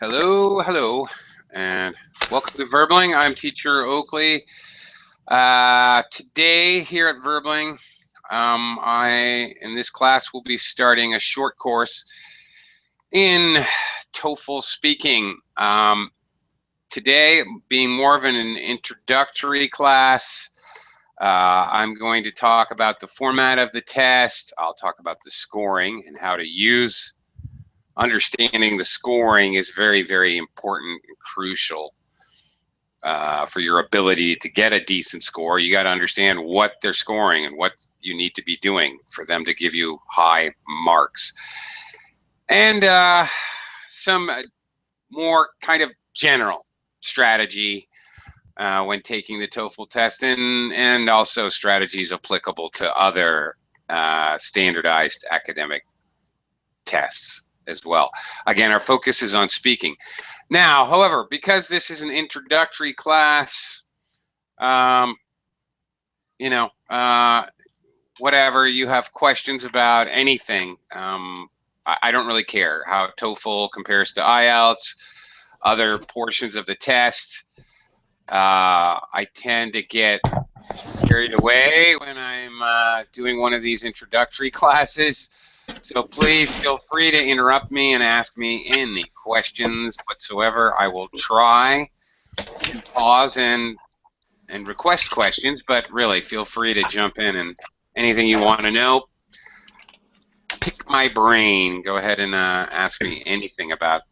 Hello, hello, and welcome to Verbling. I'm teacher Oakley. Today here at Verbling, I in this class will be starting a short course in TOEFL speaking. Today, being more of an introductory class, I'm going to talk about the format of the test. I'll talk about the scoring and how to use. Understanding the scoring is very, very important and crucial for your ability to get a decent score. You got to understand what they're scoring and what you need to be doing for them to give you high marks. And some more kind of general strategy when taking the TOEFL test, and also strategies applicable to other standardized academic tests as well. Again, our focus is on speaking. Now, however, because this is an introductory class, whatever you have questions about anything, I don't really care how TOEFL compares to IELTS, other portions of the test. I tend to get carried away when I'm doing one of these introductory classes. So please feel free to interrupt me and ask me any questions whatsoever. I will try to pause and request questions, but really feel free to jump in and anything you want to know. Pick my brain. Go ahead and ask me anything about.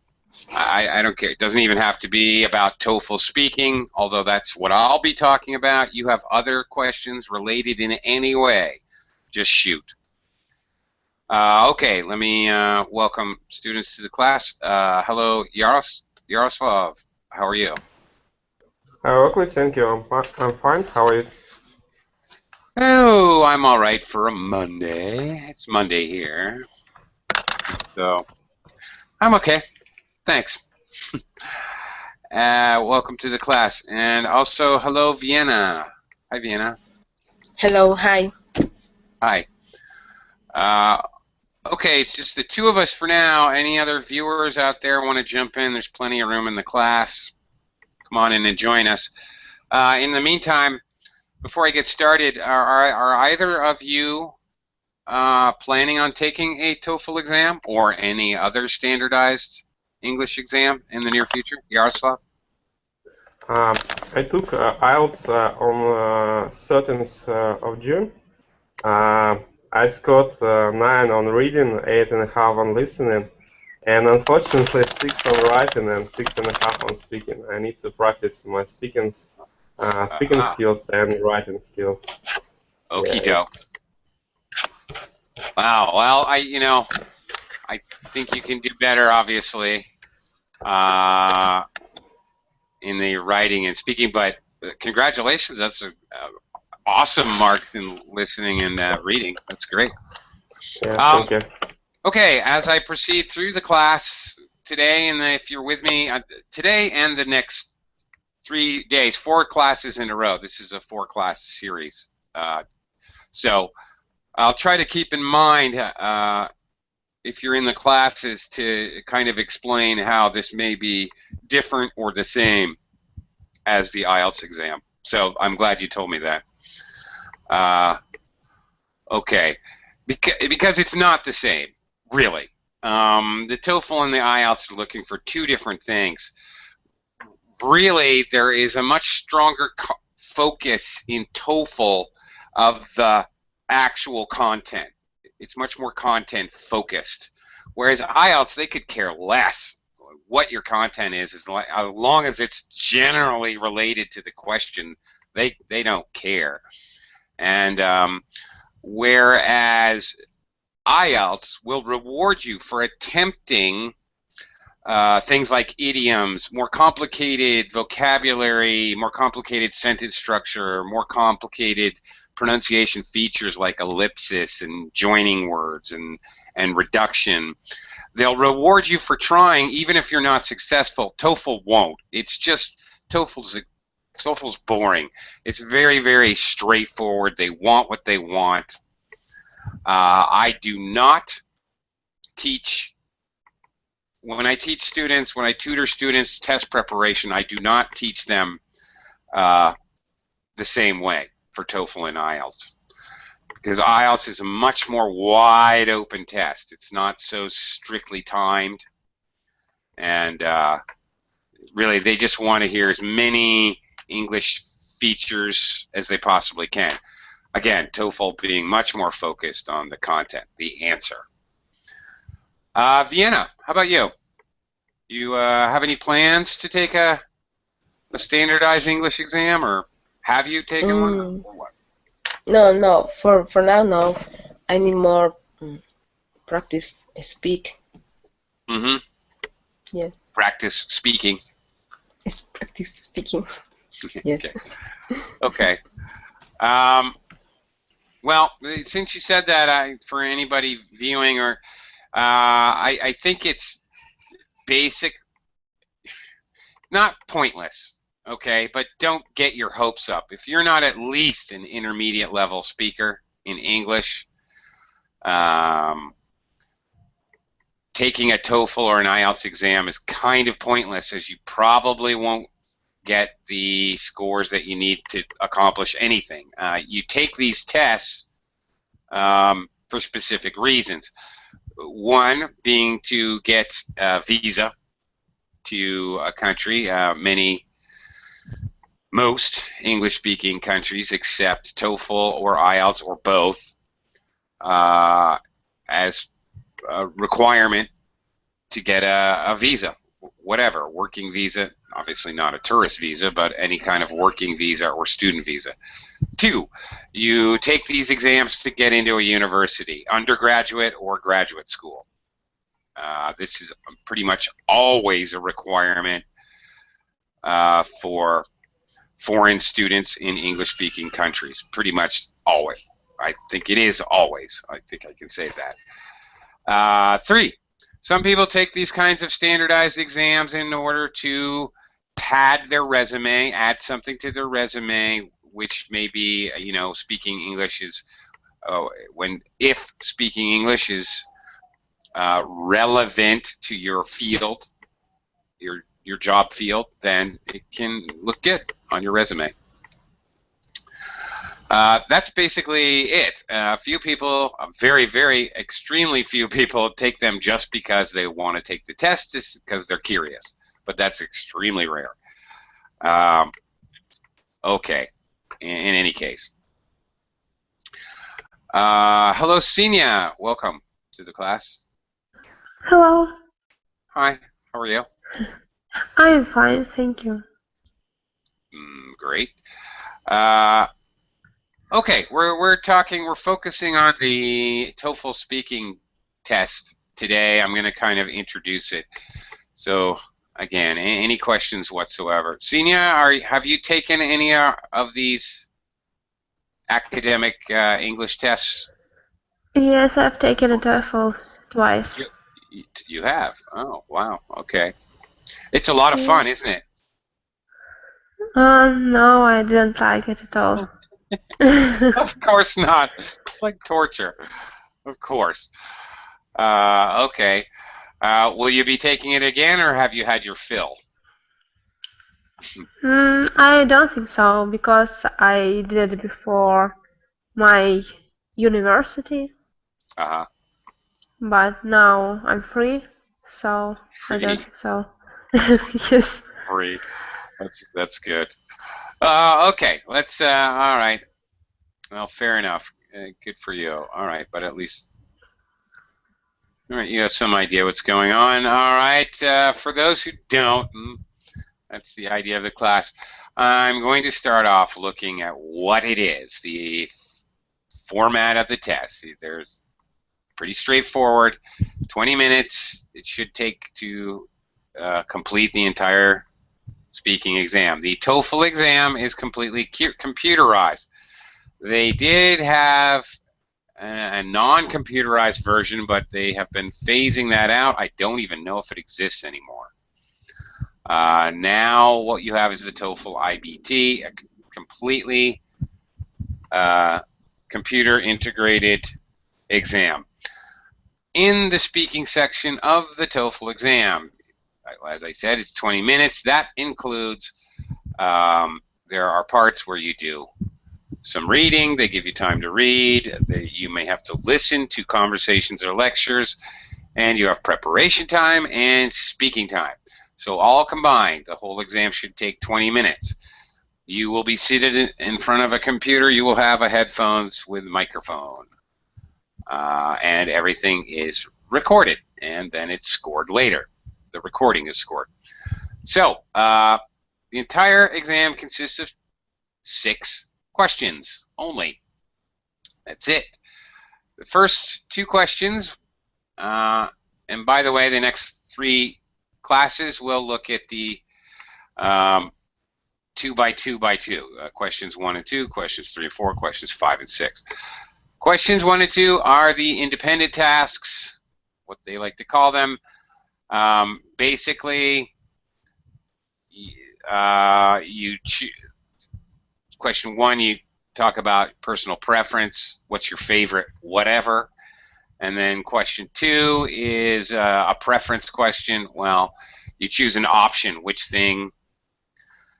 I don't care. It doesn't even have to be about TOEFL speaking, although that's what I'll be talking about. You have other questions related in any way, just shoot. Okay, let me welcome students to the class. Hello, Yaroslav. How are you? Okay, thank you. I'm fine. How are you? Oh, I'm all right for a Monday. It's Monday here, so I'm okay. Thanks. Welcome to the class, and also hello, Vienna. Hi, Vienna. Hello, hi. Hi. Okay, it's just the two of us for now. Any other viewers out there want to jump in? There's plenty of room in the class. Come on in and join us. In the meantime, before I get started, are either of you planning on taking a TOEFL exam or any other standardized English exam in the near future? Yaroslav? I took IELTS on 13th of June. I scored 9 on reading, 8.5 on listening, and unfortunately 6 on writing and 6.5 on speaking. I need to practice my speaking skills and writing skills. Okie doke. Wow. Well, I think you can do better, obviously, in the writing and speaking. But congratulations, that's an awesome mark in listening and reading. That's great. Yeah, thank you. Okay, as I proceed through the class today, and if you're with me today and the next 3 days, 4 classes in a row. This is a 4-class series. So I'll try to keep in mind if you're in the classes to kind of explain how this may be different or the same as the IELTS exam. So I'm glad you told me that. Okay, because it's not the same, really. The TOEFL and the IELTS are looking for 2 different things. Really, there is a much stronger focus in TOEFL of the actual content. It's much more content focused. Whereas IELTS, they could care less what your content is as long as it's generally related to the question. They don't care. And whereas IELTS will reward you for attempting things like idioms, more complicated vocabulary, more complicated sentence structure, more complicated pronunciation features like ellipsis and joining words and reduction. They'll reward you for trying even if you're not successful. TOEFL won't. It's just TOEFL's boring. It's very, very straightforward. They want what they want. I do not teach when I teach students, when I tutor students test preparation, I do not teach them the same way for TOEFL and IELTS, because IELTS is a much more wide open test. It's not so strictly timed, and really they just want to hear as many English features as they possibly can. Again, TOEFL being much more focused on the content, the answer. Vienna, how about you? You have any plans to take a standardized English exam, or have you taken one? Or what? No. For now, no. I need more practice speak. Mm-hmm. Yeah, Practice speaking. it's practice speaking. Yes. Okay. Okay. Well, since you said that, for anybody viewing, or I think it's basic, not pointless, okay, but don't get your hopes up. If you're not at least an intermediate level speaker in English, taking a TOEFL or an IELTS exam is kind of pointless, as you probably won't get the scores that you need to accomplish anything. You take these tests for specific reasons. One being to get a visa to a country. Most English-speaking countries accept TOEFL or IELTS or both as a requirement to get a visa, whatever, working visa, obviously not a tourist visa, but any kind of working visa or student visa. Two, you take these exams to get into a university, undergraduate or graduate school. This is pretty much always a requirement for foreign students in English-speaking countries. Pretty much always. I think it is always. I think I can say that. Three, some people take these kinds of standardized exams in order to pad their resume, add something to their resume, which may be, speaking English is, if speaking English is relevant to your field, your job field, then it can look good on your resume. That's basically it. Few people, very, very extremely few people, take them just because they want to take the test, just because they're curious. But that's extremely rare. Okay, in any case. Hello, Senia. Welcome to the class. Hello, Hi, how are you? I'm fine, thank you. Great. Okay, we're focusing on the TOEFL speaking test today. I'm going to kind of introduce it. So again, any questions whatsoever? Senia, have you taken any of these academic English tests? Yes, I've taken a TOEFL twice. You have? Oh, wow. Okay. It's a lot of fun, isn't it? No, I didn't like it at all. Of course not. It's like torture. Of course. Okay. Will you be taking it again, or have you had your fill? I don't think so, because I did it before my university. Uh-huh. But now I'm free, so Free. I don't think so. Yes. Free. That's good. Okay. Let's. All right. Well, fair enough. Good for you. All right, but at least. All right, you have some idea what's going on. All right. For those who don't, that's the idea of the class. I'm going to start off looking at what it is, the format of the test. There's pretty straightforward. 20 minutes it should take to complete the entire speaking exam. The TOEFL exam is completely computerized. They did have a non-computerized version, but they have been phasing that out. I don't even know if it exists anymore. Now what you have is the TOEFL IBT, a completely computer integrated exam. in the speaking section of the TOEFL exam. As I said, it's 20 minutes. That includes, there are parts where you do some reading. They give you time to read. You may have to listen to conversations or lectures, and you have preparation time and speaking time. So all combined, the whole exam should take 20 minutes. You will be seated in front of a computer. You will have a headphones with microphone, and everything is recorded, and then it's scored later. The recording is scored. So the entire exam consists of 6 questions only. That's it. The first 2 questions, and by the way, the next 3 classes will look at the 2 by 2 by 2. Questions 1 and 2, questions 3 and 4, questions 5 and 6. Questions 1 and 2 are the independent tasks, what they like to call them. Basically, question 1, you talk about personal preference, what's your favorite whatever. And then question 2 is a preference question. Well, you choose an option, which thing.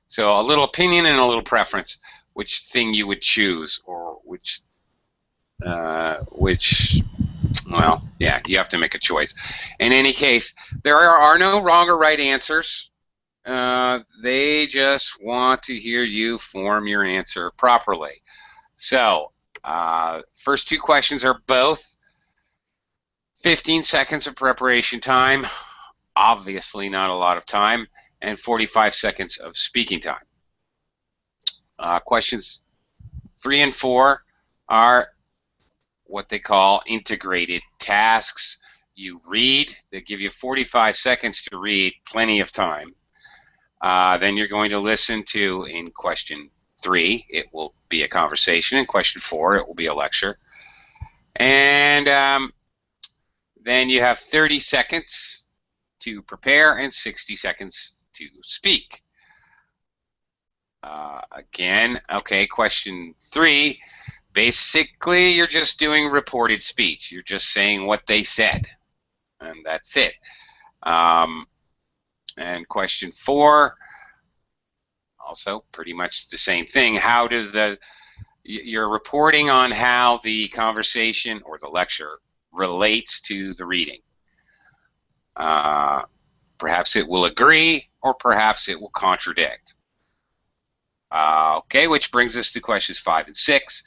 So a little opinion and a little preference, which thing you would choose, or which, well, yeah, you have to make a choice. In any case, there are no wrong or right answers. They just want to hear you form your answer properly. So, first 2 questions are both 15 seconds of preparation time, obviously not a lot of time, and 45 seconds of speaking time. Questions 3 and 4 are what they call integrated tasks. You read, they give you 45 seconds to read, plenty of time. Then you're going to listen to, in question 3, it will be a conversation. In question 4, it will be a lecture. And then you have 30 seconds to prepare and 60 seconds to speak. Again, okay, question 3, basically you're just doing reported speech. You're just saying what they said, and that's it. And question 4, also pretty much the same thing. How does you're reporting on how the conversation or the lecture relates to the reading. Perhaps it will agree, or perhaps it will contradict. Okay, which brings us to questions 5 and 6.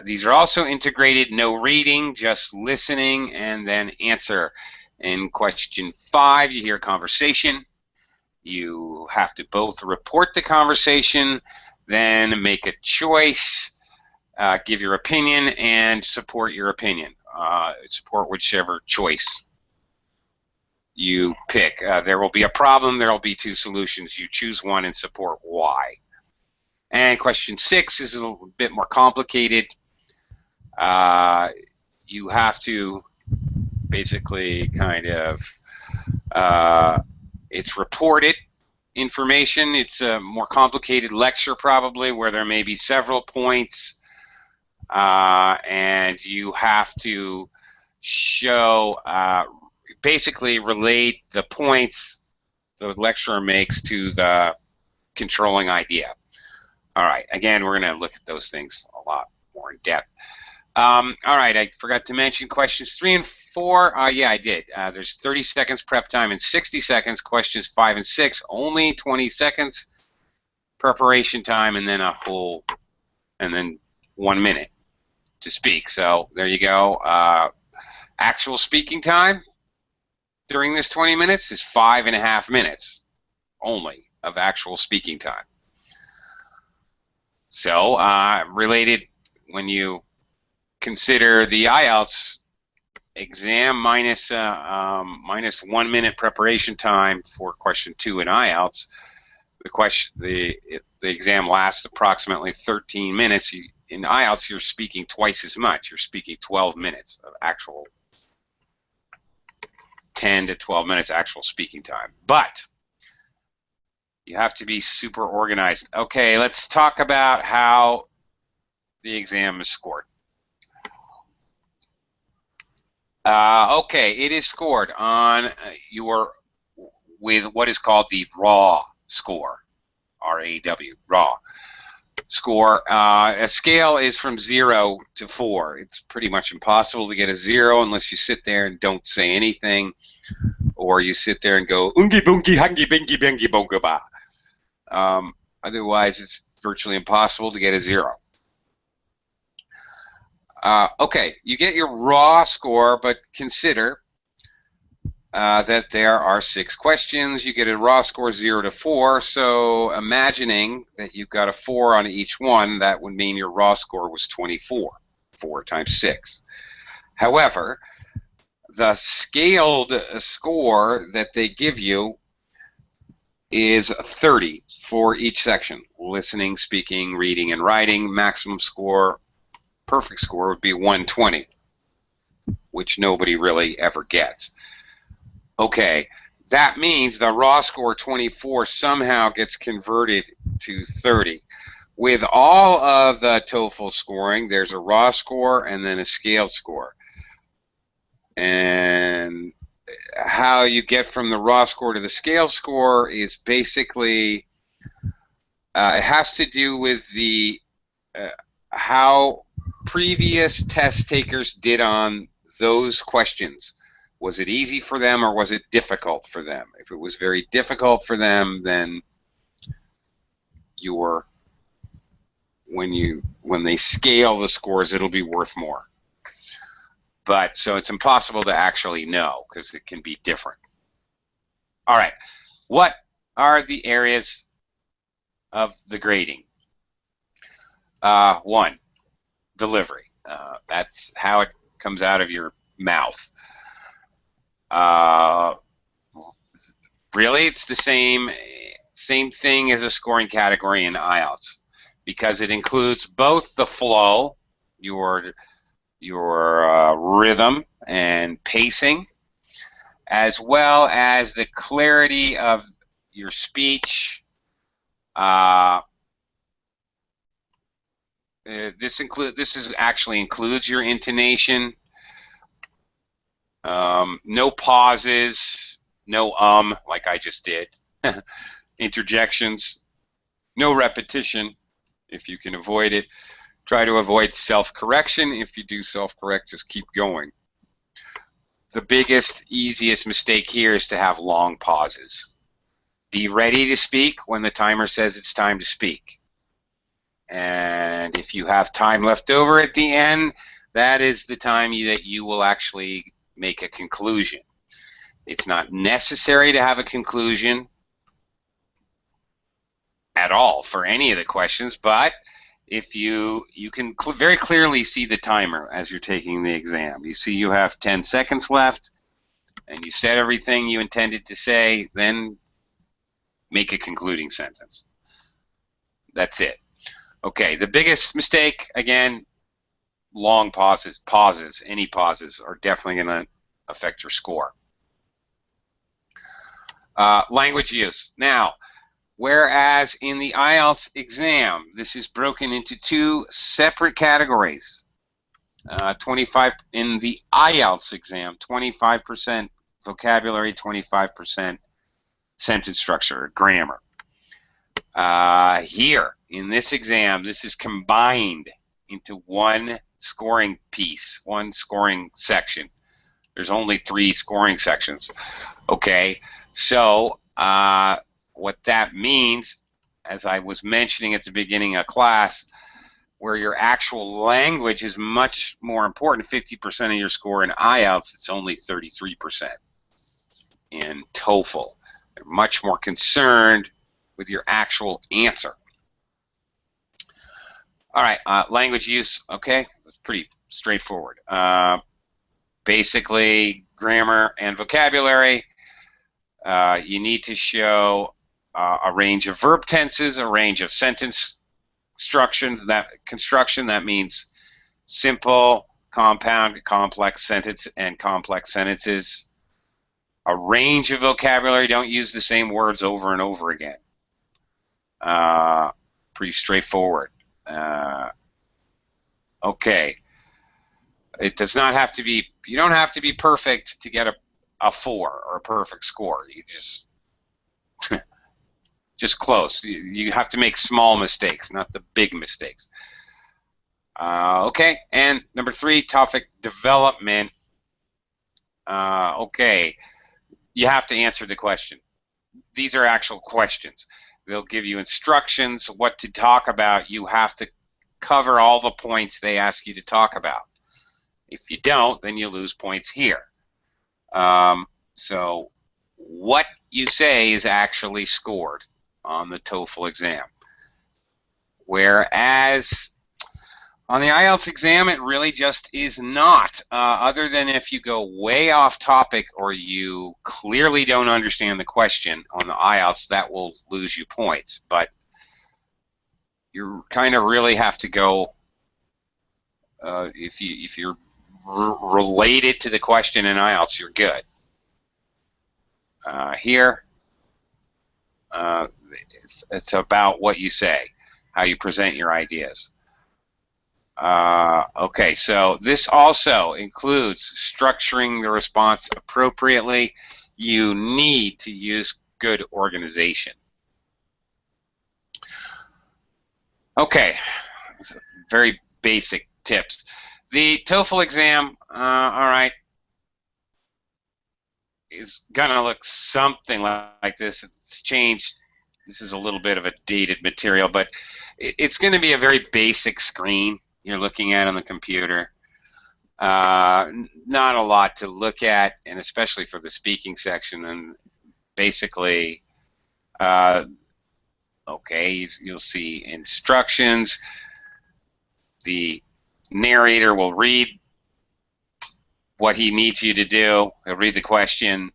These are also integrated, no reading, just listening, and then answer. In question 5, you hear conversation. You have to both report the conversation, then make a choice, give your opinion, and support your opinion. Support whichever choice you pick. There will be a problem, there will be 2 solutions. You choose one and support why. And question 6 is a little bit more complicated. You have to basically kind of, it's reported information. It's a more complicated lecture probably, where there may be several points, and you have to show, basically relate the points the lecturer makes to the controlling idea. All right, again, we're going to look at those things a lot more in depth. All right, I forgot to mention questions 3 and 4. Yeah, I did. There's 30 seconds prep time and 60 seconds. Questions 5 and 6, only 20 seconds preparation time, and then and then 1 minute to speak. So there you go. Actual speaking time during this 20 minutes is 5.5 minutes only of actual speaking time. So related, when you consider the IELTS exam minus 1 minute preparation time for question 2 in IELTS, the exam lasts approximately 13 minutes. In IELTS, you're speaking twice as much. You're speaking 12 minutes of actual, 10 to 12 minutes actual speaking time. But you have to be super organized. Okay, let's talk about how the exam is scored. Okay, it is scored on your with what is called the raw score, R-A-W, raw score. A scale is from 0 to 4. It's pretty much impossible to get a 0 unless you sit there and don't say anything, or you sit there and go ungi bungi hangi bingi bingi bonga ba. Otherwise, it's virtually impossible to get a 0. Okay, you get your raw score, but consider that there are 6 questions. You get a raw score 0 to 4, so imagining that you've got a 4 on each one, that would mean your raw score was 24. 4 times 6. However, the scaled score that they give you is 30 for each section. Listening, speaking, reading, and writing. Maximum score, perfect score, would be 120, which nobody really ever gets. Okay, that means the raw score 24 somehow gets converted to 30. With all of the TOEFL scoring, there's a raw score and then a scaled score. And how you get from the raw score to the scale score is basically it has to do with the how previous test takers did on those questions. Was it easy for them or was it difficult for them? If it was very difficult for them, then when they scale the scores, it'll be worth more. But so it's impossible to actually know because it can be different. All right, what are the areas of the grading? 1, delivery. That's how it comes out of your mouth. Really, it's the same thing as a scoring category in IELTS because it includes both the flow, your rhythm and pacing, as well as the clarity of your speech. This actually includes your intonation. No pauses, no like I just did. Interjections, no repetition if you can avoid it. Try to avoid self-correction. If you do self-correct, just keep going. The biggest, easiest mistake here is to have long pauses. Be ready to speak when the timer says it's time to speak. And if you have time left over at the end, that is the time that you will actually make a conclusion. It's not necessary to have a conclusion at all for any of the questions, but if you can very clearly see the timer as you're taking the exam. You see you have 10 seconds left, and you said everything you intended to say, then make a concluding sentence. That's it. Okay, the biggest mistake, again, long pauses. Any pauses are definitely going to affect your score. Language use. Now, whereas in the IELTS exam, this is broken into 2 separate categories. 25 in the IELTS exam, 25% vocabulary, 25% sentence structure, grammar. Here, in this exam, this is combined into one scoring piece, one scoring section. There's only 3 scoring sections. Okay, so what that means, as I was mentioning at the beginning of class, where your actual language is much more important, 50% of your score in IELTS, it's only 33% in TOEFL. They're much more concerned with your actual answer. All right, language use, okay, it's pretty straightforward. Basically, grammar and vocabulary. You need to show a range of verb tenses, a range of sentence construction. That means simple, compound, complex sentence, and complex sentences. A range of vocabulary. Don't use the same words over and over again. Pretty straightforward. Okay. It does not have to be, you don't have to be perfect to get a 4 or a perfect score. You just close. You have to make small mistakes, not the big mistakes. Okay, and number 3, topic development. Okay, you have to answer the question. These are actual questions. They'll give you instructions, what to talk about. You have to cover all the points they ask you to talk about. If you don't, then you lose points here. So what you say is actually scored on the TOEFL exam. Whereas on the IELTS exam, it really just is not, other than if you go way off topic or you clearly don't understand the question on the IELTS, that will lose you points. But you kind of really have to go, if you're related to the question in IELTS, you're good. Here, it's about what you say, how you present your ideas. Okay, so this also includes structuring the response appropriately. You need to use good organization. Okay, very basic tips. The TOEFL exam, all right, is gonna look something like this. It's changed. This is a little bit of a dated material, but it's going to be a very basic screen you're looking at on the computer. Not a lot to look at, and especially for the speaking section. And basically, okay, you'll see instructions. The narrator will read what he needs you to do. He'll read the question.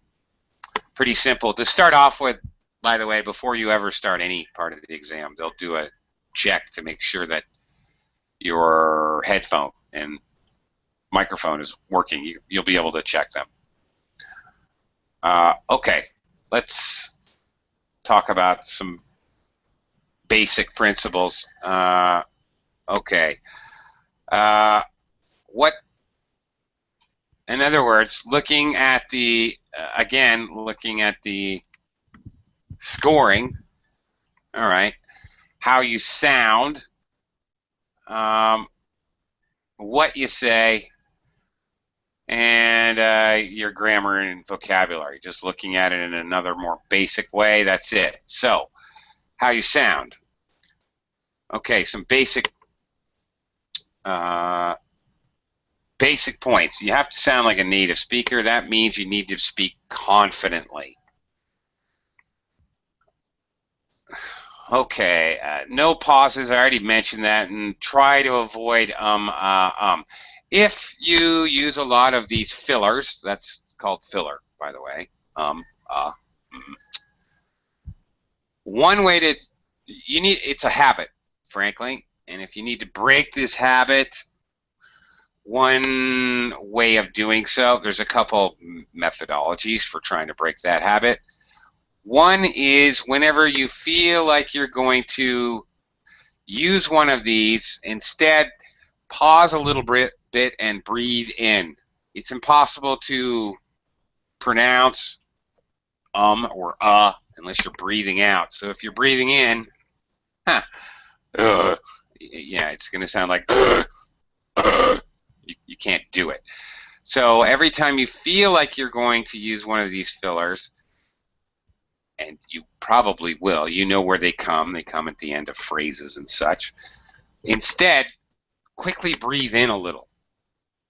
Pretty simple. To start off with, by the way, before you ever start any part of the exam, they'll do a check to make sure that your headphone and microphone is working. You'll be able to check them. Okay, let's talk about some basic principles. Okay. In other words, looking at the, again, looking at the scoring, all right, how you sound, what you say, and your grammar and vocabulary. Just looking at it in another more basic way, that's it. So, how you sound. Okay, some basic points. You have to sound like a native speaker. That means you need to speak confidently. Okay, no pauses. I already mentioned that, and try to avoid If you use a lot of these fillers, that's called filler, by the way. One way to, it's a habit, frankly, and if you need to break this habit, one way of doing so, there's a couple methodologies for trying to break that habit. One is whenever you feel like you're going to use one of these, instead pause a little bit and breathe in. It's impossible to pronounce or unless you're breathing out. So if you're breathing in, yeah, it's going to sound like you can't do it. So every time you feel like you're going to use one of these fillers, and you probably will, you know where they come at the end of phrases and such. Instead, quickly breathe in a little.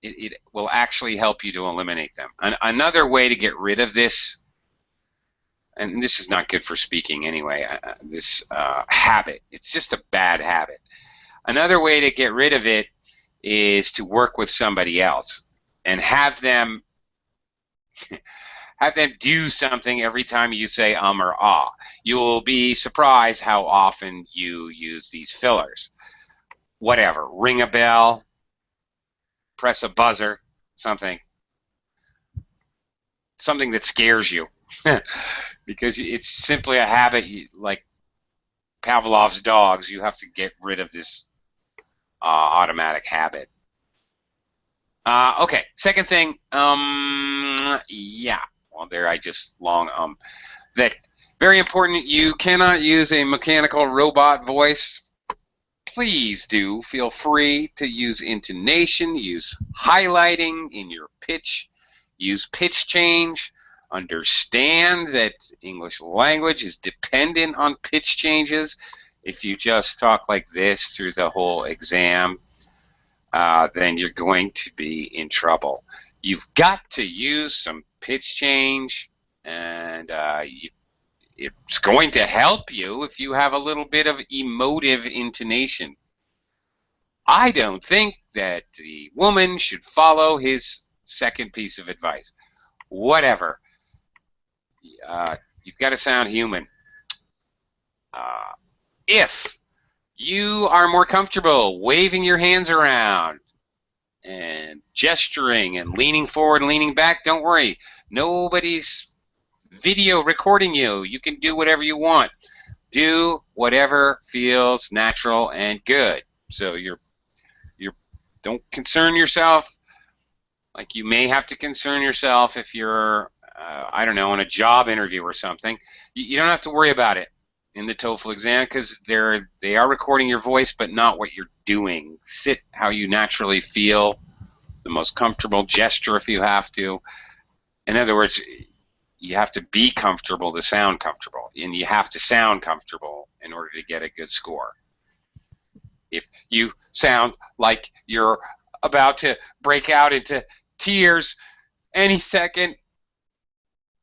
It will actually help you to eliminate them. Another way to get rid of this, and this is not good for speaking anyway, this habit, it's just a bad habit. Another way to get rid of it is to work with somebody else and have them do something every time you say or ah. You will be surprised how often you use these fillers. Whatever, ring a bell, press a buzzer, something that scares you, because it's simply a habit. Like Pavlov's dogs, you have to get rid of this automatic habit. Okay, second thing, yeah, well, there I just that very important, you cannot use a mechanical robot voice. Please do feel free to use intonation, use highlighting in your pitch, use pitch change. Understand that English language is dependent on pitch changes. If you just talk like this through the whole exam, then you're going to be in trouble. You've got to use some pitch change, and it's going to help you if you have a little bit of emotive intonation. I don't think that the woman should follow his second piece of advice. Whatever. You've got to sound human. If you are more comfortable waving your hands around and gesturing and leaning forward and leaning back, don't worry. Nobody's video recording you. You can do whatever you want. Do whatever feels natural and good. So you're don't concern yourself like you may have to concern yourself if you're I don't know, in a job interview or something. You don't have to worry about it in the TOEFL exam because they are recording your voice but not what you're doing. Sit how you naturally feel, the most comfortable gesture if you have to. In other words, you have to be comfortable to sound comfortable, and you have to sound comfortable in order to get a good score. If you sound like you're about to break out into tears any second,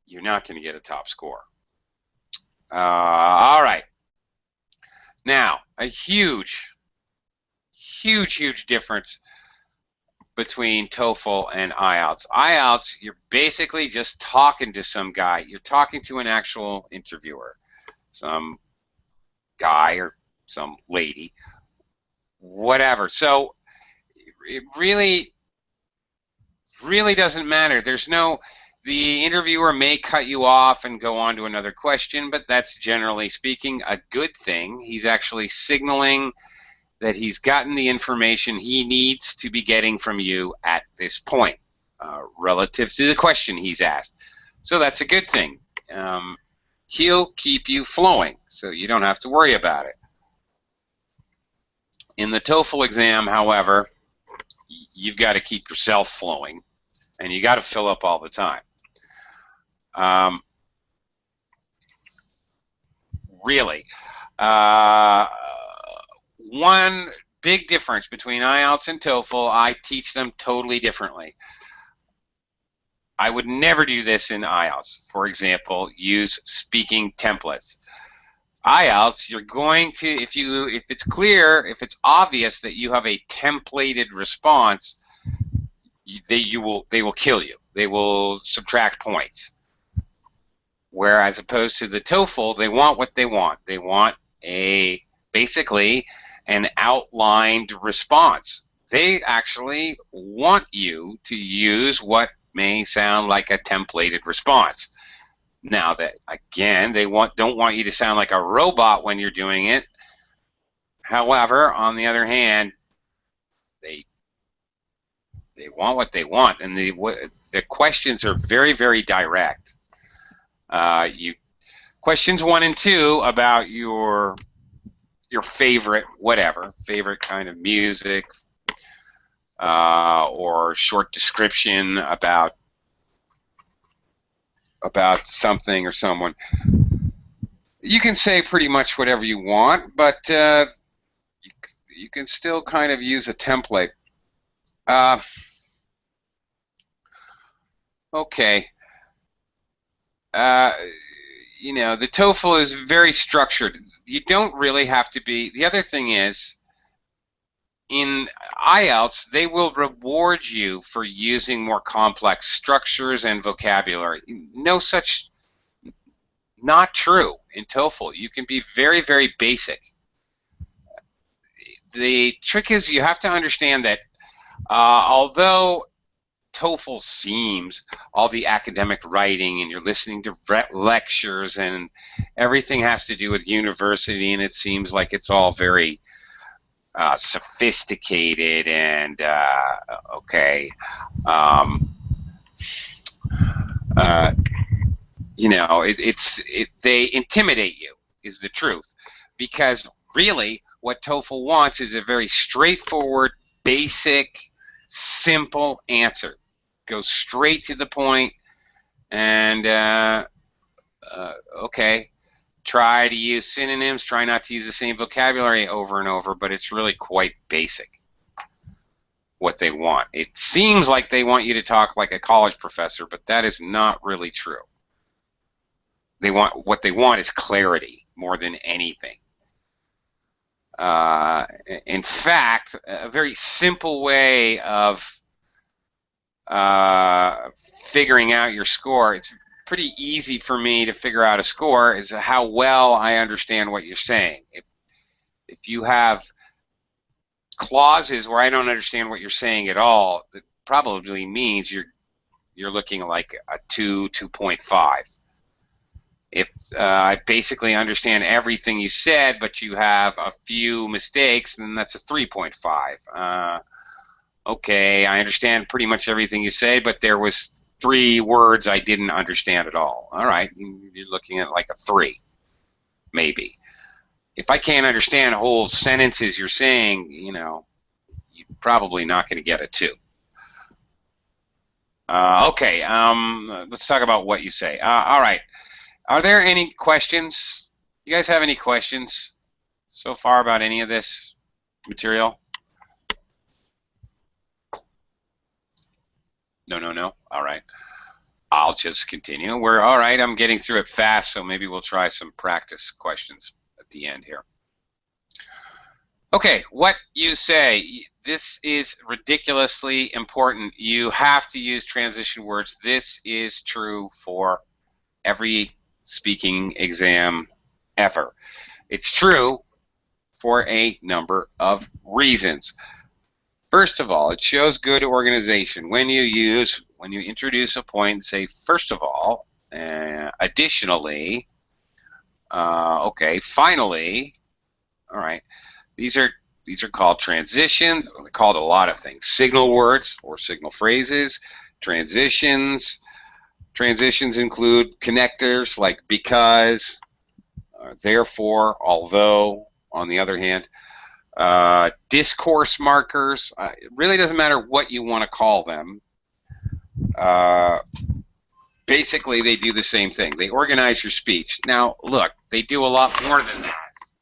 you're not going to get a top score. All right. Now, a huge difference between TOEFL and IELTS. IELTS, you're basically just talking to some guy. You're talking to an actual interviewer, some guy or some lady, whatever. So it really doesn't matter. The interviewer may cut you off and go on to another question, but that's generally speaking a good thing. He's actually signaling that he's gotten the information he needs to be getting from you at this point relative to the question he's asked. So that's a good thing. He'll keep you flowing, so you don't have to worry about it. In the TOEFL exam, however, you've got to keep yourself flowing, and you got to fill up all the time. Really. One big difference between IELTS and TOEFL, I teach them totally differently. I would never do this in IELTS. For example, use speaking templates. IELTS, you're going to, if it's clear, if it's obvious that you have a templated response, they will kill you. They will subtract points. Whereas opposed to the TOEFL, they want what they want. They want basically an outlined response. They actually want you to use what may sound like a templated response. Now that, again, they don't want you to sound like a robot when you're doing it. However, on the other hand, they want what they want, and the questions are very, very direct. Questions 1 and 2 about your favorite favorite kind of music, or short description about something or someone. You can say pretty much whatever you want, but you can still kind of use a template. Okay. You know, the TOEFL is very structured. You don't really have to be. The other thing is, in IELTS, they will reward you for using more complex structures and vocabulary. Not true in TOEFL. You can be very, very basic. The trick is you have to understand that although TOEFL seems all the academic writing and you're listening to lectures and everything has to do with university, and it seems like it's all very sophisticated and okay. You know, they intimidate you, is the truth, because really what TOEFL wants is a very straightforward, basic, simple answer. Go straight to the point, and okay, try to use synonyms, try not to use the same vocabulary over and over, but it's really quite basic what they want. It seems like they want you to talk like a college professor, but that is not really true. What they want is clarity more than anything. In fact, a very simple way of figuring out your score, it's pretty easy for me to figure out a score, is how well I understand what you're saying. If you have clauses where I don't understand what you're saying at all, that probably means you're looking like a 2.5. If I basically understand everything you said, but you have a few mistakes, then that's a 3.5. Okay, I understand pretty much everything you say, but there was 3 words I didn't understand at all. All right, you're looking at like a 3, maybe. If I can't understand whole sentences you're saying, you know, you're probably not going to get a 2. Okay, let's talk about what you say. All right. Are there any questions? You guys have any questions so far about any of this material? No. All right. I'll just continue. All right. I'm getting through it fast, so maybe we'll try some practice questions at the end here. Okay, what you say. This is ridiculously important. You have to use transition words. This is true for every speaking exam ever. It's true for a number of reasons. First of all, it shows good organization. When you introduce a point and say, first of all, additionally, okay, finally, all right, these are called transitions. They're called a lot of things. Signal words or signal phrases, transitions. Transitions include connectors like because, therefore, although, on the other hand. Discourse markers. It really doesn't matter what you want to call them. Basically, they do the same thing. They organize your speech. Now, look, they do a lot more than that.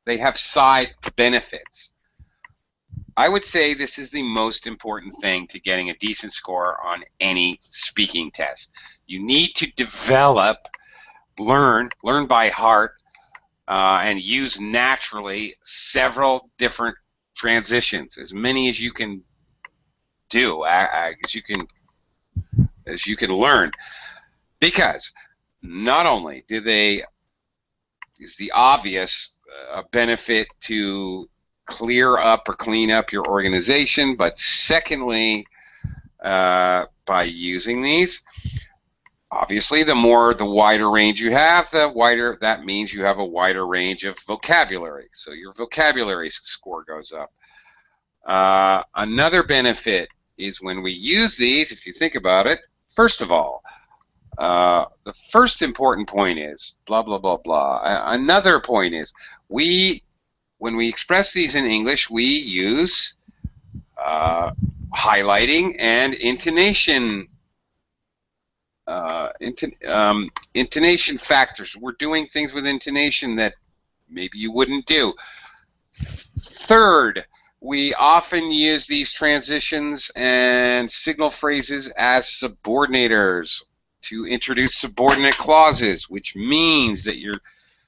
They have side benefits. I would say this is the most important thing to getting a decent score on any speaking test. You need to develop, learn by heart, and use naturally several different transitions, as many as you can do, as you can learn, because not only is the obvious benefit to clear up or clean up your organization, but secondly, by using these, obviously the wider range you have, the wider that means you have a wider range of vocabulary, so your vocabulary score goes up. Another benefit is when we use these, if you think about it, first of all, the first important point is blah blah blah blah. Another point is when we express these in English, we use highlighting and intonation. Intonation factors. We're doing things with intonation that maybe you wouldn't do. Third, we often use these transitions and signal phrases as subordinators to introduce subordinate clauses, which means that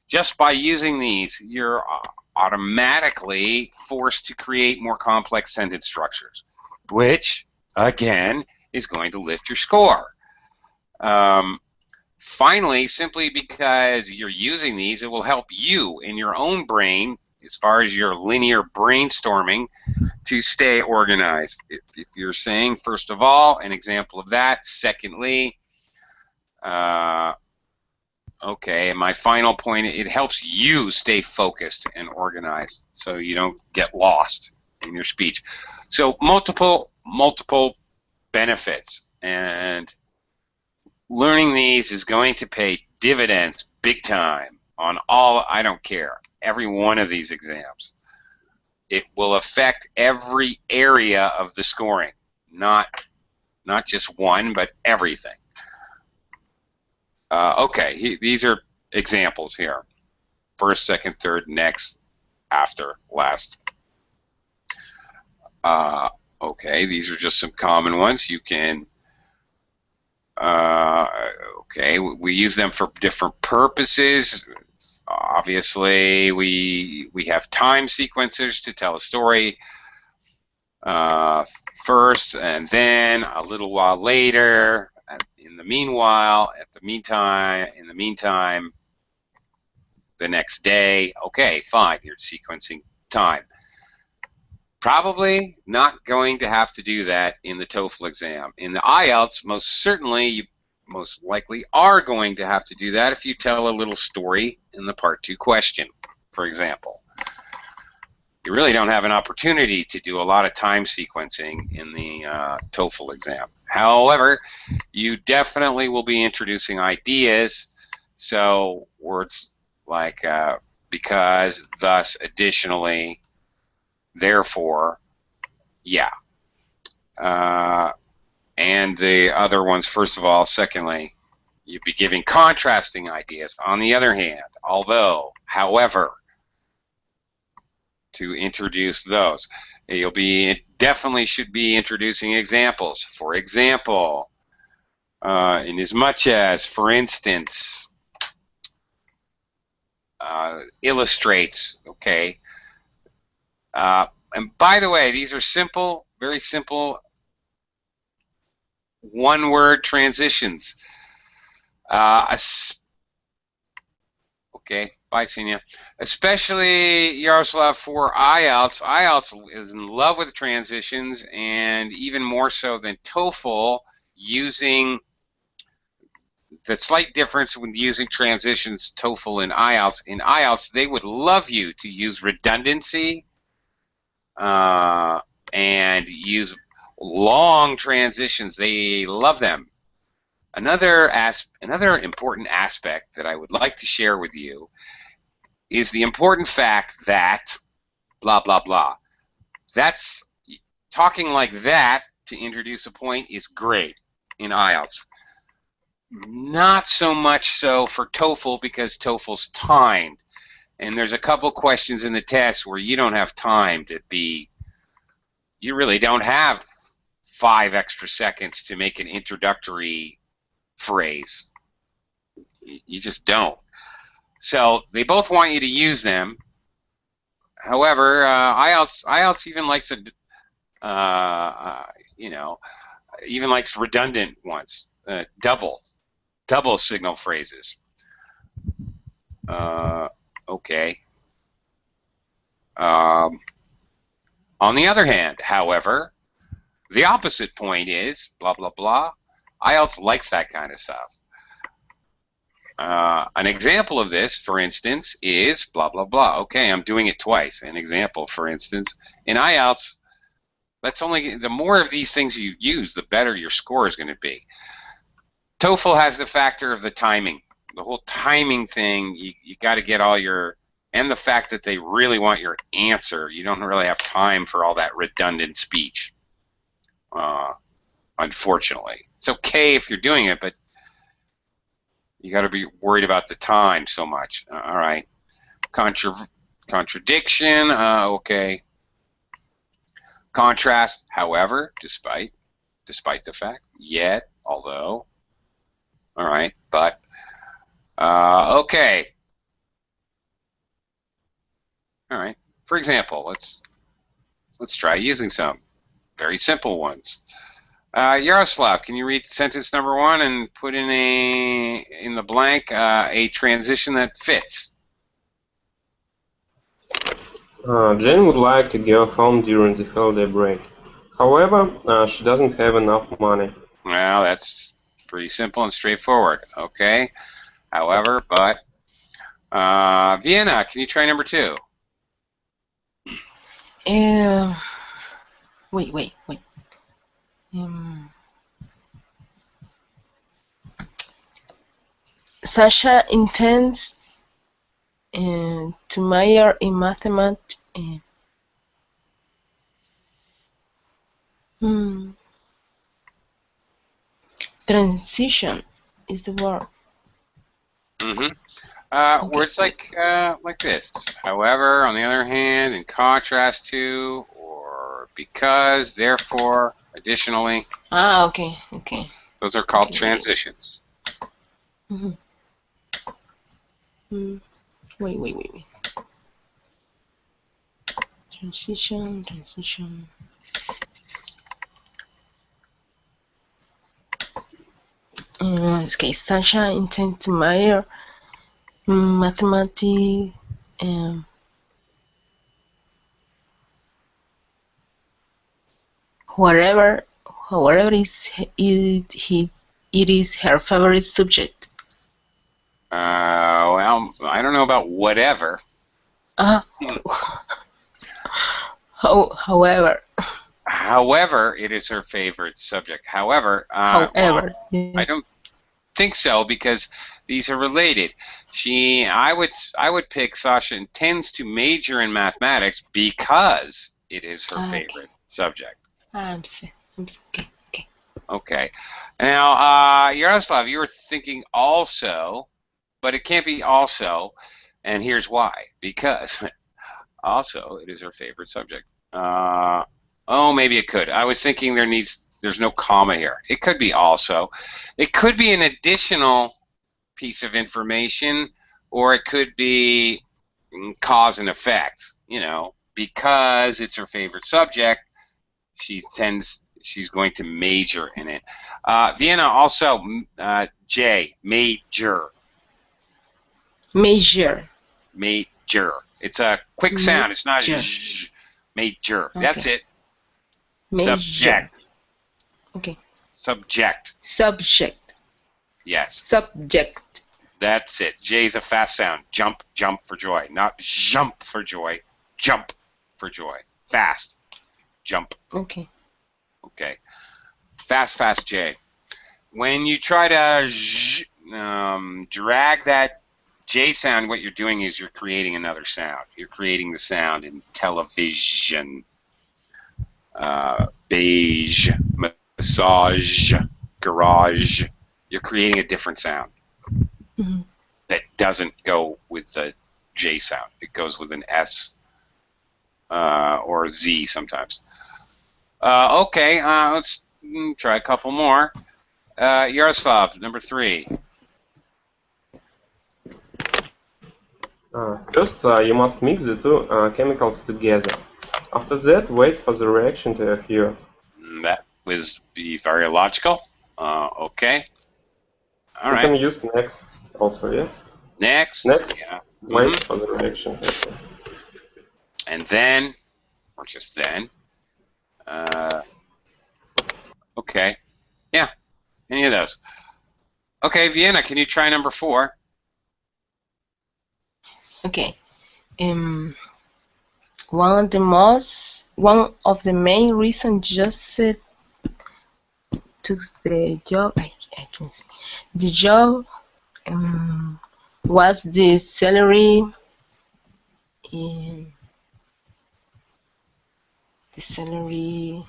just by using these, you're automatically forced to create more complex sentence structures, which, again, is going to lift your score. Finally, simply because you're using these, it will help you in your own brain, as far as your linear brainstorming, to stay organized. If you're saying, first of all, an example of that. Secondly, okay, and my final point, it helps you stay focused and organized so you don't get lost in your speech. So multiple benefits, and learning these is going to pay dividends big time on all, I don't care, every one of these exams. It will affect every area of the scoring, not just one, but everything. Okay, these are examples here. First, second, third, next, after, last. Okay, these are just some common ones. You can, okay, we use them for different purposes. Obviously, we have time sequencers to tell a story first, and then a little while later, in the meanwhile, in the meantime, the next day. Okay, fine, you're sequencing time. Probably not going to have to do that in the TOEFL exam. In the IELTS, most certainly, you most likely are going to have to do that if you tell a little story in the Part 2 question, for example. You really don't have an opportunity to do a lot of time sequencing in the TOEFL exam. However, you definitely will be introducing ideas, so words like because, thus, additionally, therefore, yeah. And the other ones, first of all. Secondly, you'd be giving contrasting ideas. On the other hand, although, however, to introduce those. You'll be definitely should be introducing examples. For example, in as much as, for instance, illustrates, okay. And by the way, these are simple, very simple one-word transitions. Okay, bye, Senia. Especially, Yaroslav, for IELTS. IELTS is in love with transitions, and even more so than TOEFL, using the slight difference when using transitions, TOEFL and IELTS. In IELTS, they would love you to use redundancy and use long transitions. They love them. Another important aspect that I would like to share with you is the important fact that blah, blah, blah. That's talking like that to introduce a point is great in IELTS. Not so much so for TOEFL, because TOEFL's timed. And there's a couple questions in the test where you don't have time to be, you really don't have 5 extra seconds to make an introductory phrase. You just don't. So they both want you to use them. However, IELTS even likes even likes redundant ones, double signal phrases. Okay. On the other hand, however, the opposite point is blah blah blah. IELTS likes that kind of stuff. An example of this, for instance, is blah, blah, blah. Okay, I'm doing it twice. An example, for instance, in IELTS, that's only, the more of these things you use, the better your score is going to be. TOEFL has the factor of the timing. The whole timing thing, you got to get all your, and the fact that they really want your answer. You don't really have time for all that redundant speech, unfortunately. It's okay if you're doing it, but you got to be worried about the time so much. All right. Contradiction. Okay. Contrast. However, despite the fact. Yet. Although. All right. But. Okay. All right. For example, let's try using some very simple ones. Yaroslav, can you read sentence number 1 and put in the blank a transition that fits? Jane would like to go home during the holiday break. However, she doesn't have enough money. Well, that's pretty simple and straightforward. Okay. However, but Vienna, can you try number 2? Wait. Sasha intends to major in mathematics. Transition is the word. Words like this. However, on the other hand, in contrast to, or because, therefore, additionally. Okay. Those are called transitions. Wait. Transition. Okay, Sasha intends to major in mathematics. However, it is her favorite subject. Well, I don't know about whatever. However. However, it is her favorite subject. However, Yes. I don't think so, because these are related. I would pick Sasha intends to major in mathematics because it is her favorite subject. I'm okay. Okay. Now, Yaroslav, you were thinking also, but it can't be also, and here's why. Because also it is her favorite subject. Oh, maybe it could. I was thinking there's no comma here. It could be also. It could be an additional piece of information, or it could be cause and effect. Because it's her favorite subject, she's going to major in it. Vienna, also, J, major. Major. It's a quick sound. It's not major. Okay. That's it. Major. Subject. Okay. Subject. Yes. Subject. That's it. J is a fast sound. Jump for joy. Not jump for joy. Jump for joy. Fast. Jump. Okay. Fast J. When you try to drag that J sound, what you're doing is you're creating another sound. You're creating the sound in television. Beige, massage, garage. You're creating a different sound that doesn't go with the J sound. It goes with an S or a Z sometimes. Okay, let's try a couple more. Yaroslav, number 3. First, you must mix the two chemicals together. After that, wait for the reaction to occur. That would be very logical. Okay. All right. You can use next also, yes? Next. Yeah. Wait for the reaction. And then, or just then. Okay. Yeah. Any of those. Okay, Vienna, can you try number 4? Okay. One of the main reasons Joseph took the job, I can see, the job was the salary. The salary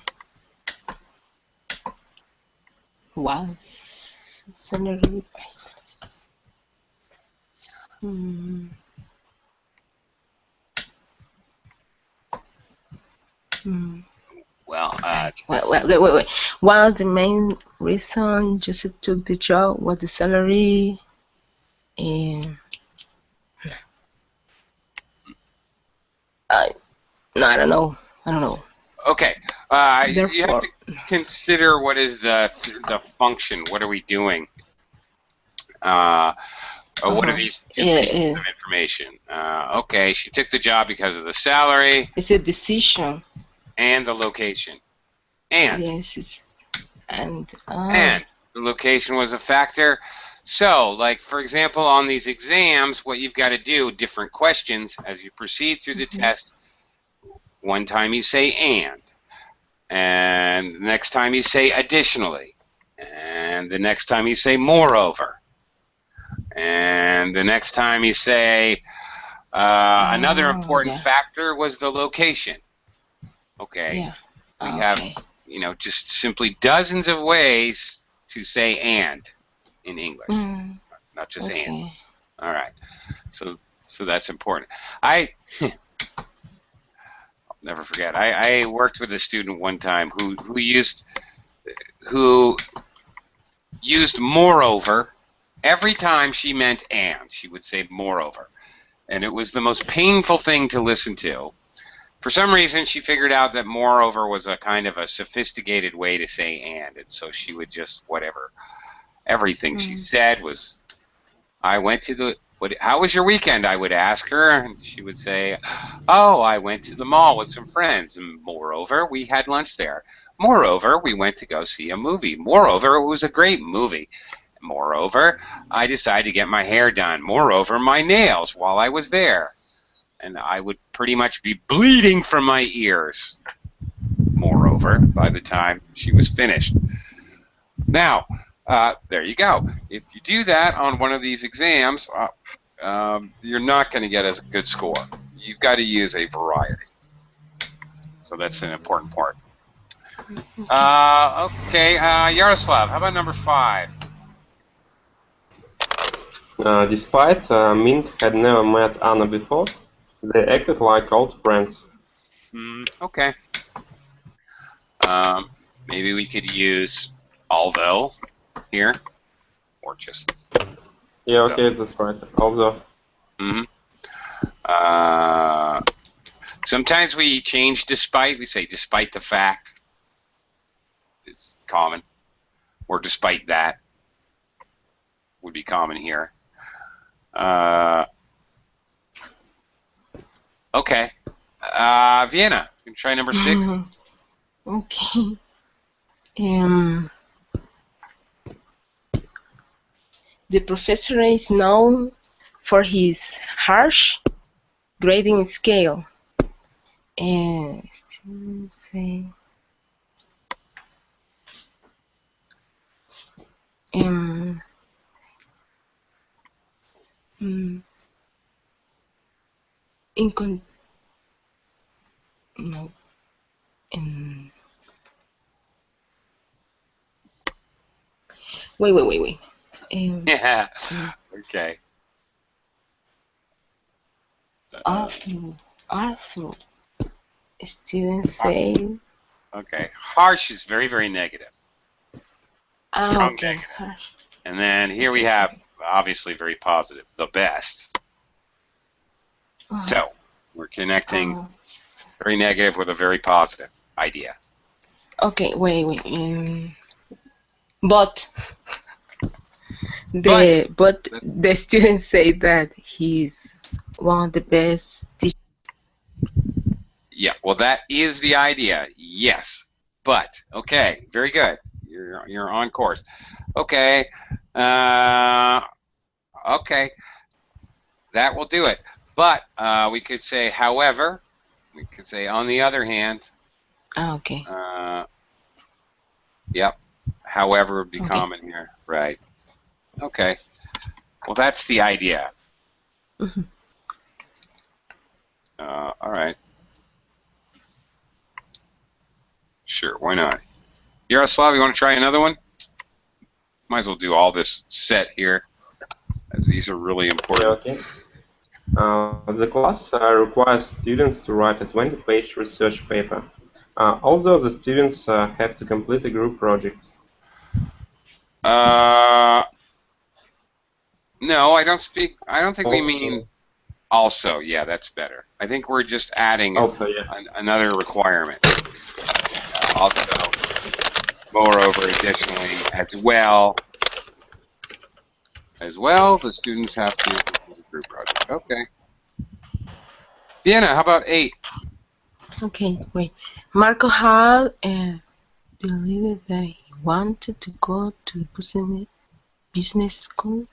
was salary. Well, wait. One of the main reasons Joseph took the job was the salary. No, I don't know. Okay. You have to consider what is the function. What are we doing? What are these two pieces of information? Okay, she took the job because of the salary. It's a decision. And the location. And. Yes. And the location was a factor. So, like, for example, on these exams, what you've got to do, different questions, as you proceed through the test, one time you say And the next time you say additionally. And the next time you say moreover. And the next time you say another important factor was the location. Okay. Yeah. We have, just simply dozens of ways to say and in English, not just and. All right. So that's important. I'll never forget. I worked with a student one time who used moreover every time she meant and. She would say moreover, and it was the most painful thing to listen to. For some reason, she figured out that moreover was a kind of a sophisticated way to say and so she would just whatever. Everything she said was, I went to the, how was your weekend? I would ask her, and she would say, oh, I went to the mall with some friends, and moreover, we had lunch there. Moreover, we went to go see a movie. Moreover, it was a great movie. Moreover, I decided to get my hair done. Moreover, my nails while I was there. And I would pretty much be bleeding from my ears, moreover, by the time she was finished. Now, there you go. If you do that on one of these exams, you're not going to get a good score. You've got to use a variety. So that's an important part. Okay, Yaroslav, how about number 5? Despite Ming had never met Anna before, they acted like old friends. Okay. Maybe we could use although here, or just. Yeah, okay, that's right. Although. Sometimes we change despite. We say despite the fact. It's common. Or despite that would be common here. Okay. Vienna, you can try number 6. Okay. The professor is known for his harsh grading scale. And students say, wait. Yeah. Okay. Arthur. Students say. Okay. Harsh is very, very negative. Strong Okay. negative. Harsh. And then here we have, obviously, very positive. The best. So we're connecting very negative with a very positive idea. Okay. Wait. But the students say that he's one of the best teachers. Yeah, well, that is the idea. Yes, but okay, very good. You're on course. Okay, okay, that will do it. But we could say, however, we could say, on the other hand. Okay. Yep. However would be common here, right? Okay. Well, that's the idea. All right. Sure, why not? Yaroslav, you want to try another one? Might as well do all this set here, as these are really important. Yeah, okay. The class requires students to write a 20-page research paper. Also, the students have to complete a group project. No, I don't think also. We mean also. Yeah, that's better. I think we're just adding another requirement. Also, moreover, additionally, as well, the students have to complete a group project. Okay. Vienna, how about 8? Okay, wait. Marco had believed that he wanted to go to business school,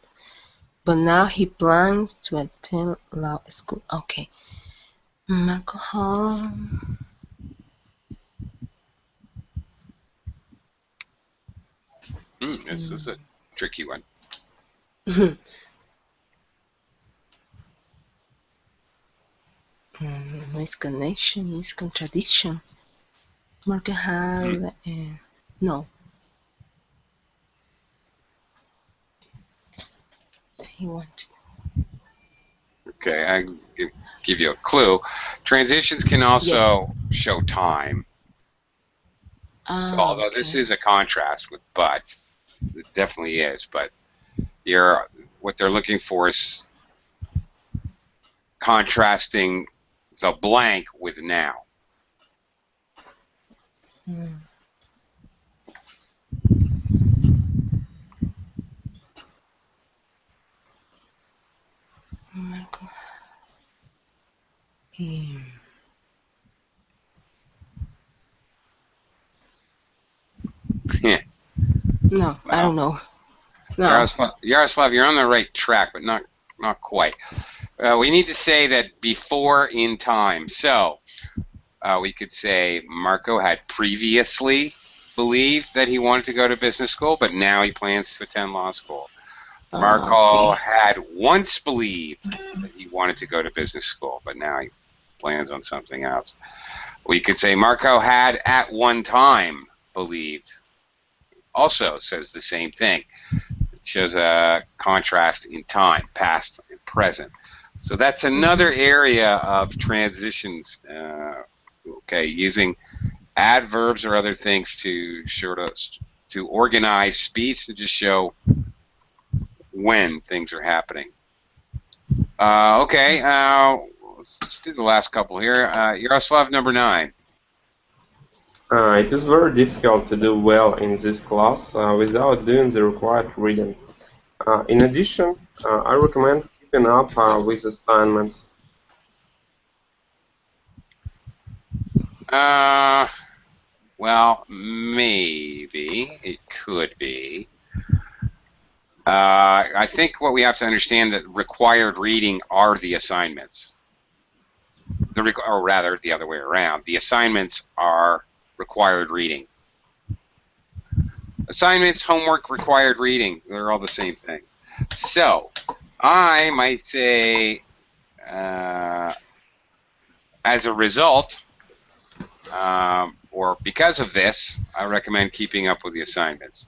but now he plans to attend law school. Okay. Marco Hall. This is a tricky one. Misconnection is contradiction. Marco had no. He wanted. Okay, I give you a clue. Transitions can also show time. So although this is a contrast with but, it definitely is, but what they're looking for is contrasting the blank with now. Marco. No, well, I don't know. No. Yaroslav, you're on the right track, but not quite. We need to say that before in time. So we could say Marco had previously believed that he wanted to go to business school, but now he plans to attend law school. Marco had once believed that he wanted to go to business school, but now he plans on something else. We could say Marco had at one time believed. Also says the same thing. It shows a contrast in time, past and present. So that's another area of transitions. Okay, using adverbs or other things to organize speech to just show when things are happening. Okay, let's do the last couple here. Yaroslav, number 9. It is very difficult to do well in this class without doing the required reading. In addition, I recommend keeping up with assignments. Well, maybe. It could be. I think what we have to understand that required reading are the assignments. Or rather, the other way around. The assignments are required reading. Assignments, homework, required reading. They're all the same thing. So, I might say, as a result, or because of this, I recommend keeping up with the assignments.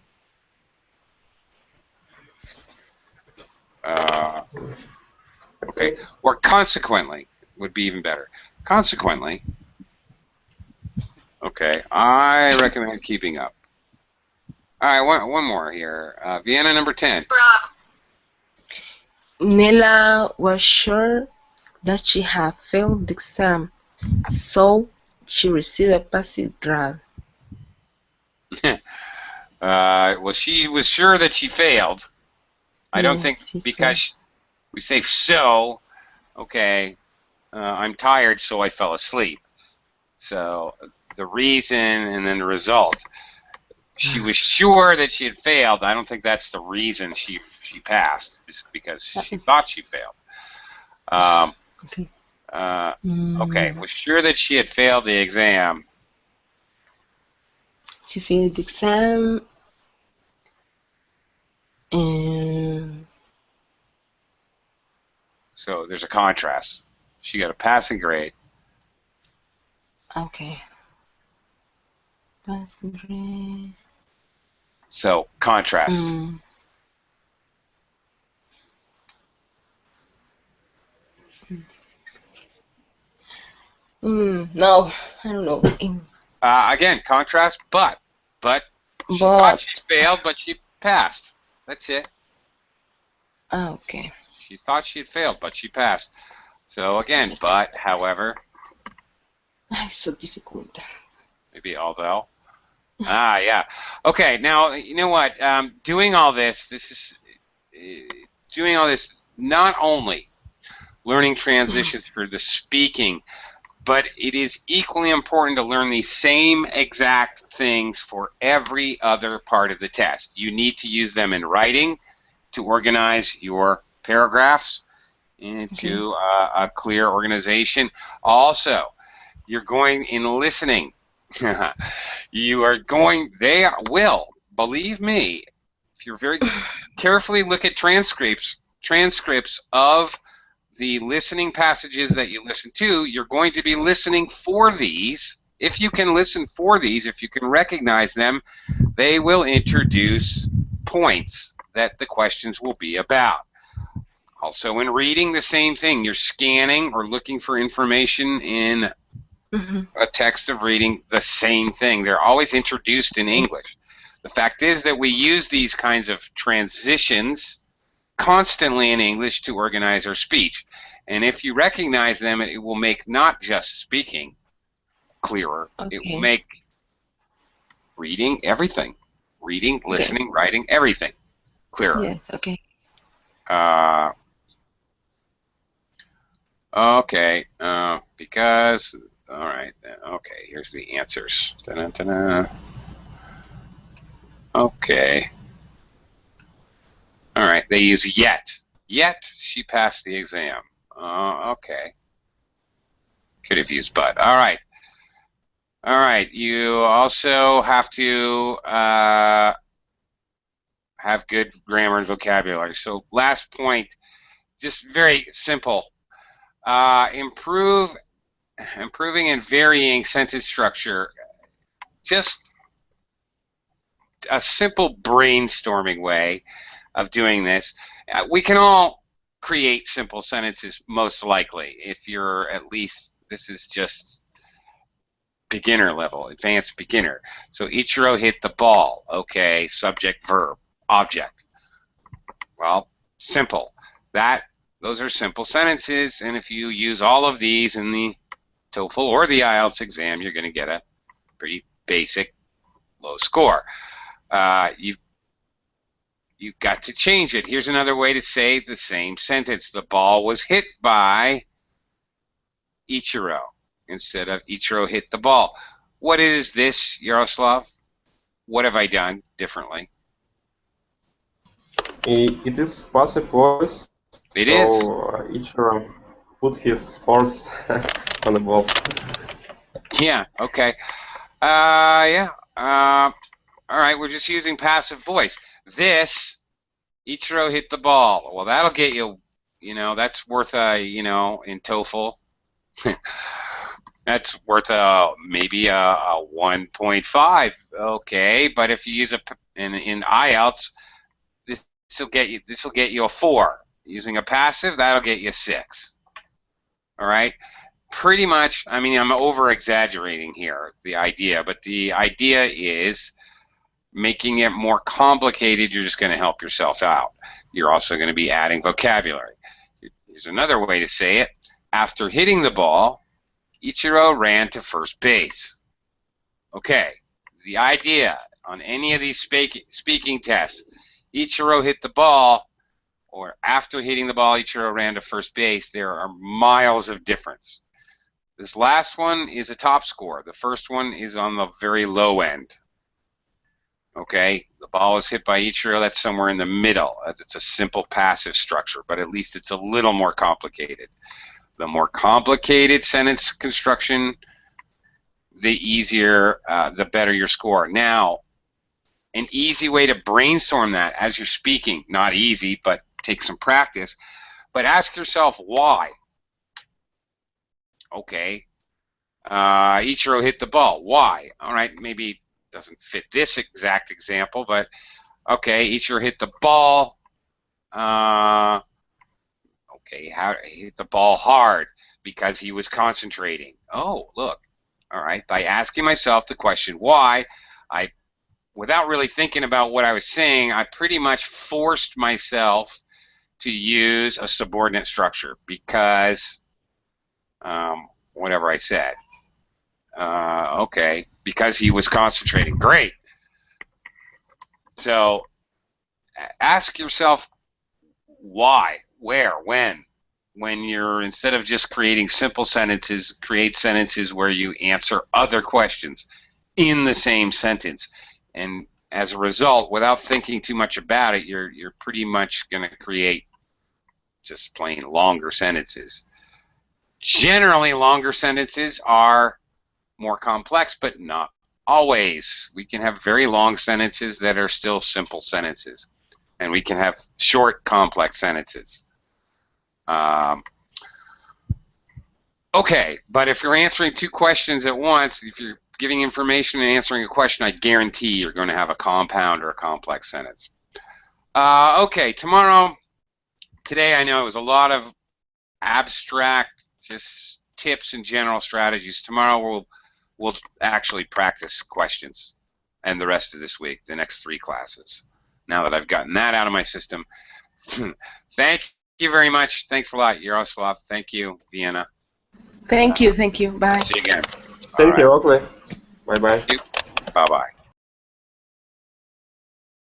Okay, or consequently would be even better. Consequently, okay, I recommend keeping up. All right, one more here. Vienna, number 10. Nella was sure that she had failed the exam, so she received a passing grade. Well, she was sure that she failed. I don't think because we say so, okay, I'm tired, so I fell asleep. So the reason and then the result. She was sure that she had failed. I don't think that's the reason she passed, just because she thought she failed. Okay, was sure that she had failed the exam. She failed the exam, and so there's a contrast. She got a passing grade. Okay. Passing grade. So contrast. No, I don't know. Again, contrast, but she thought she failed, but she passed. That's it. Okay. She thought she had failed, but she passed. So again, but, however. It's so difficult. Maybe although. Yeah. Okay, now, you know what? Doing all this not only learning transitions for the speaking, but it is equally important to learn the same exact things for every other part of the test. You need to use them in writing to organize your paragraphs into a clear organization. Also, you're going in listening. They will, believe me, if you're very carefully look at transcripts of the listening passages that you listen to, you're going to be listening for these. If you can listen for these, if you can recognize them, they will introduce points that the questions will be about. Also, in reading, the same thing. You're scanning or looking for information in a text of reading, the same thing. They're always introduced in English. The fact is that we use these kinds of transitions constantly in English to organize our speech. And if you recognize them, it will make not just speaking clearer, it will make reading, everything. Reading, listening, writing, everything clearer. Yes, okay. Okay, because, all right, okay, here's the answers. Da-da-da-da. Okay. All right, they use yet. Yet she passed the exam. Okay. Could have used but. All right. All right, you also have to have good grammar and vocabulary. So last point, just very simple. Improving and varying sentence structure. Just a simple brainstorming way of doing this. We can all create simple sentences, most likely, if you're at least, this is just beginner level, advanced beginner. So Ichiro hit the ball. Okay, subject, verb, object. Well, simple. Those are simple sentences, and if you use all of these in the TOEFL or the IELTS exam, you're going to get a pretty basic low score. You've got to change it. Here's another way to say the same sentence. The ball was hit by Ichiro instead of Ichiro hit the ball. What is this, Yaroslav? What have I done differently? It is passive voice. It is. Ichiro put his horse on the ball. Yeah, okay. Yeah. All right, we're just using passive voice. This, Ichiro hit the ball. Well, that'll get you, that's worth a, in TOEFL, that's worth maybe a 1.5. Okay, but if you use in IELTS, this will get you a 4. Using a passive, that'll get you a 6. All right. Pretty much, I mean, I'm over-exaggerating here, the idea, but the idea is making it more complicated. You're just going to help yourself out. You're also going to be adding vocabulary. Here's another way to say it. After hitting the ball, Ichiro ran to first base. Okay, the idea on any of these speaking tests, Ichiro hit the ball, or after hitting the ball, Ichiro ran to first base, there are miles of difference. This last one is a top score. The first one is on the very low end. Okay, the ball was hit by Ichiro, that's somewhere in the middle. It's a simple passive structure, but at least it's a little more complicated. The more complicated sentence construction, the easier, the better your score. Now, an easy way to brainstorm that as you're speaking, not easy, but take some practice, but ask yourself why. Okay, Ichiro hit the ball. Why? All right, maybe it doesn't fit this exact example, but okay, Ichiro hit the ball. Okay, he hit the ball hard because he was concentrating. Oh, look. All right, by asking myself the question why, without really thinking about what I was saying, I pretty much forced myself to use a subordinate structure because whatever I said. Okay, because he was concentrating. Great. So ask yourself why, where, when you're, instead of just creating simple sentences, create sentences where you answer other questions in the same sentence. And as a result, without thinking too much about it, you're pretty much going to create just plain longer sentences. Generally, longer sentences are more complex, but not always. We can have very long sentences that are still simple sentences. And we can have short, complex sentences. Okay, but if you're answering two questions at once, if you're giving information and answering a question, I guarantee you're going to have a compound or a complex sentence. Okay, today I know it was a lot of abstract, just tips and general strategies. Tomorrow we'll actually practice questions, and the rest of this week, the next 3 classes. Now that I've gotten that out of my system, thank you very much. Thanks a lot, Yaroslav. Thank you, Vienna. Thank you. Bye. See you again. Thank you, Oakley. Bye-bye. Bye-bye.